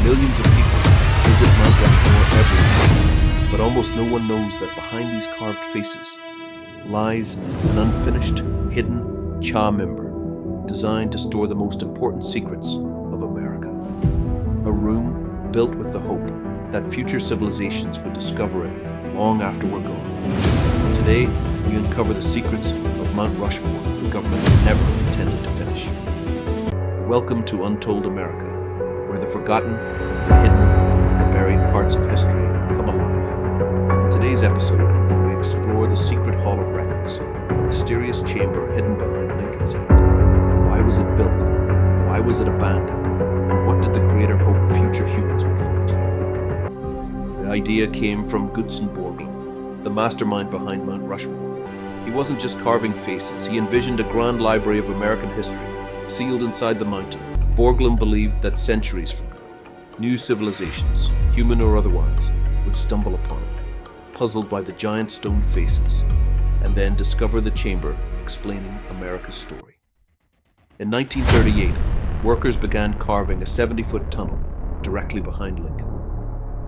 Millions of people visit Mount Rushmore every year, but almost no one knows that behind these carved faces lies an unfinished, hidden chamber designed to store the most important secrets of America. A room built with the hope that future civilizations would discover it long after we're gone. Today, we uncover the secrets of Mount Rushmore the government never intended to finish. Welcome to Untold America, where the forgotten, the hidden, the buried parts of history come alive. In today's episode, we explore the secret Hall of Records, a mysterious chamber hidden behind Lincoln's head. Why was it built? Why was it abandoned? And what did the Creator hope future humans would find here? The idea came from Gutzon Borglum, the mastermind behind Mount Rushmore. He wasn't just carving faces, he envisioned a grand library of American history, sealed inside the mountain. Borglum believed that centuries from now, new civilizations, human or otherwise, would stumble upon it, puzzled by the giant stone faces, and then discover the chamber explaining America's story. In 1938, workers began carving a 70-foot tunnel directly behind Lincoln.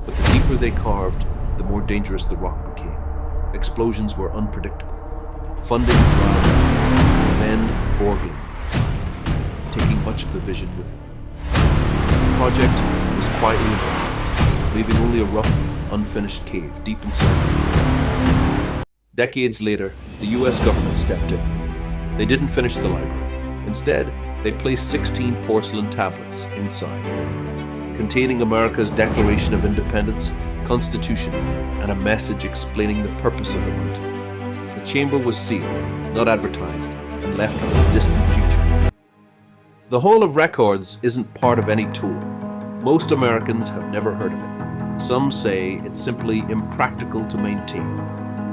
But the deeper they carved, the more dangerous the rock became. Explosions were unpredictable. Funding dried up, and then Borglum died, taking much of the vision with him. The project was quietly abandoned, leaving only a rough, unfinished cave deep inside. Decades later, the US government stepped in. They didn't finish the library. Instead, they placed 16 porcelain tablets inside, containing America's Declaration of Independence, Constitution, and a message explaining the purpose of the mountain. The chamber was sealed, not advertised, and left for the distant future. The Hall of Records isn't part of any tour. Most Americans have never heard of it. Some say it's simply impractical to maintain.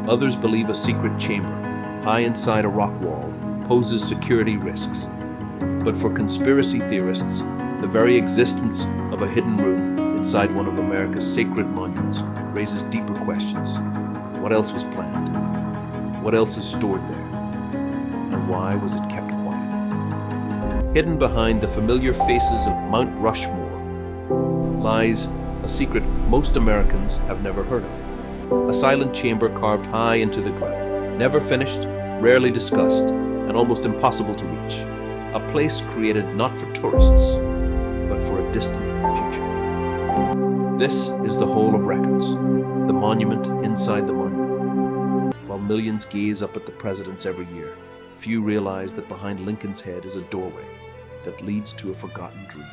Others believe a secret chamber, high inside a rock wall, poses security risks. But for conspiracy theorists, the very existence of a hidden room inside one of America's sacred monuments raises deeper questions. What else was planned? What else is stored there? And why was it kept quiet? Hidden behind the familiar faces of Mount Rushmore lies a secret most Americans have never heard of. A silent chamber carved high into the ground, never finished, rarely discussed, and almost impossible to reach. A place created not for tourists, but for a distant future. This is the Hall of Records, the monument inside the monument. While millions gaze up at the presidents every year, few realize that behind Lincoln's head is a doorway that leads to a forgotten dream.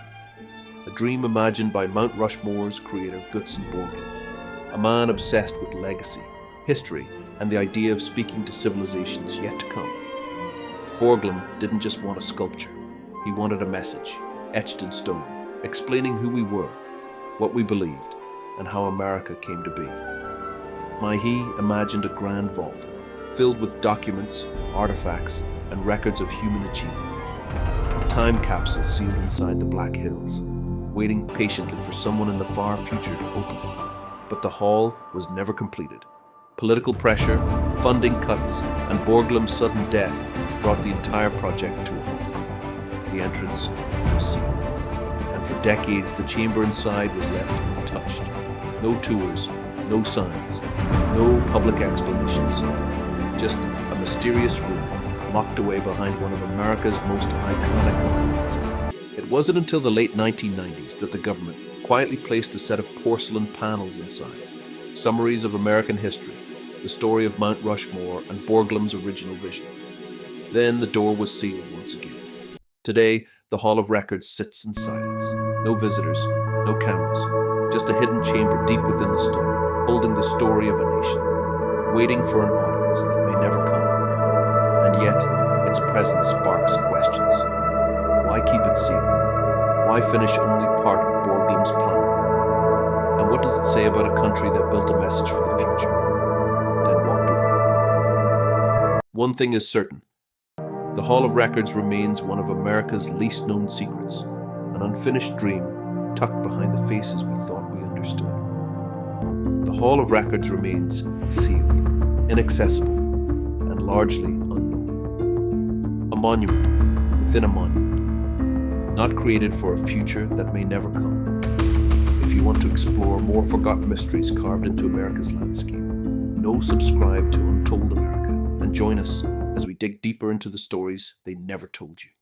A dream imagined by Mount Rushmore's creator Gutzon Borglum, a man obsessed with legacy, history, and the idea of speaking to civilizations yet to come. Borglum didn't just want a sculpture, he wanted a message, etched in stone, explaining who we were, what we believed, and how America came to be. He imagined a grand vault, filled with documents, artifacts, and records of human achievement. A time capsule sealed inside the Black Hills, waiting patiently for someone in the far future to open it. But the hall was never completed. Political pressure, funding cuts, and Borglum's sudden death brought the entire project to a halt. The entrance was sealed, and for decades the chamber inside was left untouched. No tours, no signs, no public explanations. Just a mysterious room locked away behind one of America's most iconic monuments. It wasn't until the late 1990s that the government quietly placed a set of porcelain panels inside, summaries of American history, the story of Mount Rushmore, and Borglum's original vision. Then the door was sealed once again. Today, the Hall of Records sits in silence. No visitors, no cameras, just a hidden chamber deep within the stone, holding the story of a nation, waiting for an audience that may never come. And yet, its presence sparks questions. Why keep it sealed? Why finish only part of Borglum's plan? And what does it say about a country that built a message for the future, then walked away? One thing is certain. The Hall of Records remains one of America's least known secrets, an unfinished dream tucked behind the faces we thought we understood. The Hall of Records remains sealed, inaccessible, and largely unknown. A monument within a monument, not created for a future that may never come, want to explore more forgotten mysteries carved into America's landscape, subscribe to Untold America and join us as we dig deeper into the stories they never told you.